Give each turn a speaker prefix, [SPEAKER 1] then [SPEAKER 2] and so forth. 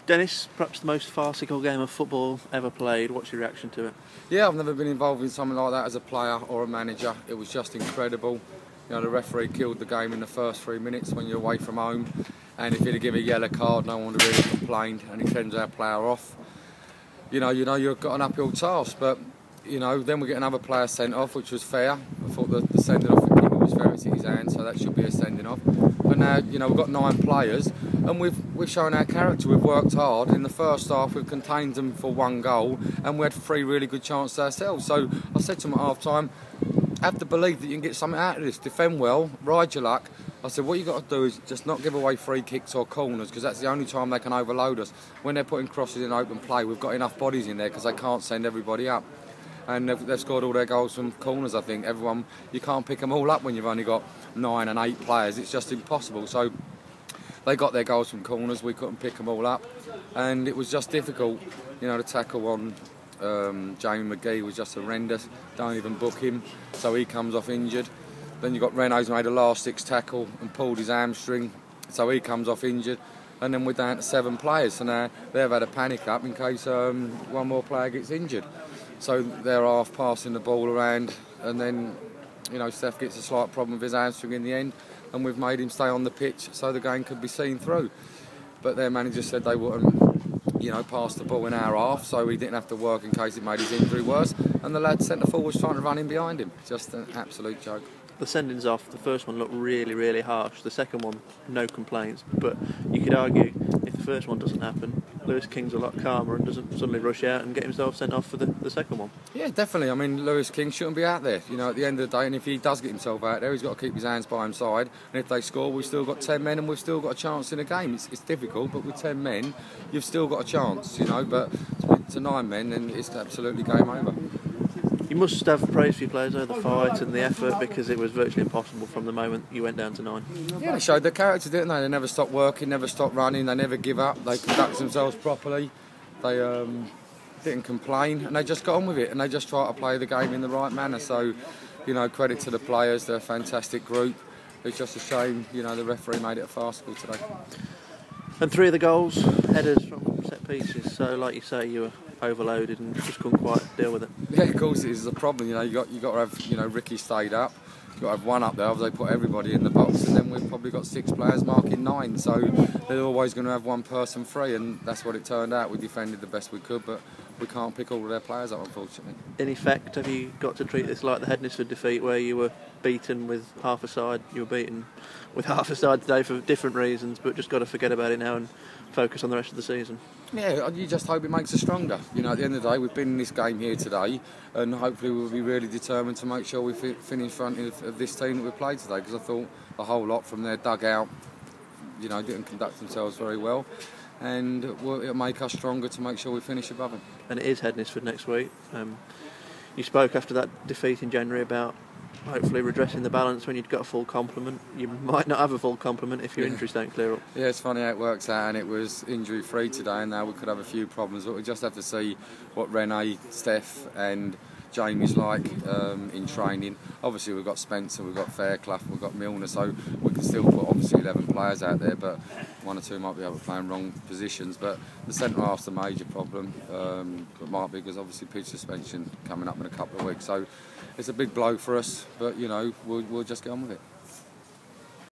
[SPEAKER 1] Dennis, perhaps the most farcical game of football ever played. What's your reaction to it?
[SPEAKER 2] Yeah, I've never been involved in something like that as a player or a manager. It was just incredible. You know, the referee killed the game in the first 3 minutes when you're away from home, and if he'd have given a yellow card, no one would have really complained, and he sends our player off. You know you've got an uphill task, but then we get another player sent off, which was fair. I thought the sending off for King was fair. It's in his hand, so that should be a sending off. But now, we've got 9 players, and we've shown our character. We've worked hard. In the first half, we've contained them for 1 goal, and we had 3 really good chances ourselves. So I said to them at half-time, have the belief that you can get something out of this. Defend well, ride your luck. I said, what you got to do is just not give away free kicks or corners, because that's the only time they can overload us. When they're putting crosses in open play, we've got enough bodies in there because they can't send everybody up. And they've scored all their goals from corners, I think. You can't pick them all up when you've only got 9 and 8 players. It's just impossible. So they got their goals from corners. We couldn't pick them all up. And it was just difficult. The tackle on Jamie McGee was just horrendous. Don't even book him. So he comes off injured. Then you've got Renault's made a last-6 tackle and pulled his hamstring. So he comes off injured. And then we're down to 7 players. So now they've had a panic up in case one more player gets injured. So they're half passing the ball around, and then Steph gets a slight problem with his hamstring in the end, and we've made him stay on the pitch so the game could be seen through. But their manager said they wouldn't pass the ball in our half, so he didn't have to work in case it made his injury worse, and the lad centre forward was trying to run in behind him. Just an absolute joke.
[SPEAKER 1] The sendings off, the first one looked really, really harsh. The second one, no complaints. But you could argue, if the first one doesn't happen, Lewis King's a lot calmer and doesn't suddenly rush out and get himself sent off for the second one.
[SPEAKER 2] Yeah, definitely. I mean, Lewis King shouldn't be out there. At the end of the day, and if he does get himself out there, he's got to keep his hands by his side. And if they score, we've still got 10 men and we've still got a chance in a game. It's difficult, but with 10 men, you've still got a chance, But to 9 men, then it's absolutely game over.
[SPEAKER 1] You must have praise for your players, though, the fight and the effort, because it was virtually impossible from the moment you went down to 9.
[SPEAKER 2] Yeah, they showed their character, didn't they? They never stopped working, never stopped running, they never give up, they conduct themselves properly, they didn't complain, and they just got on with it, and they just try to play the game in the right manner. So, credit to the players, they're a fantastic group. It's just a shame, the referee made it a farcical today.
[SPEAKER 1] And 3 of the goals, headers from set pieces, so like you say, you were overloaded and just couldn't quite deal with it.
[SPEAKER 2] Yeah, of course it is a problem. You got to have Ricky stayed up. You've got to have one up there. They put everybody in the box, and then we've probably got 6 players marking 9. So they're always going to have one person free, and that's what it turned out. We defended the best we could, but we can't pick all of their players up, unfortunately.
[SPEAKER 1] In effect, have you got to treat this like the Hednesford defeat, where you were beaten with half a side? You were beaten with half a side today for different reasons, but just got to forget about it now and focus on the rest of the season.
[SPEAKER 2] Yeah, you just hope it makes us stronger. At the end of the day, we've been in this game here today, and hopefully we'll be really determined to make sure we finish in front of this team that we played today, because I thought the whole lot from their dugout, didn't conduct themselves very well, and it'll make us stronger to make sure we finish above them.
[SPEAKER 1] And it is Hednesford next week. You spoke after that defeat in January about hopefully redressing the balance when you'd got a full complement. You might not have a full complement if your injuries don't clear up.
[SPEAKER 2] Yeah, it's funny how it works out, and it was injury free today, and now we could have a few problems, but we just have to see what Renee, Steph and Jamie's like in training. Obviously we've got Spencer, we've got Fairclough, we've got Milner, so we can still put obviously 11 players out there, but 1 or 2 might be able to play in wrong positions. But the centre half's the major problem. It might be because obviously pitch suspension coming up in a couple of weeks, so it's a big blow for us, but we'll just get on with it.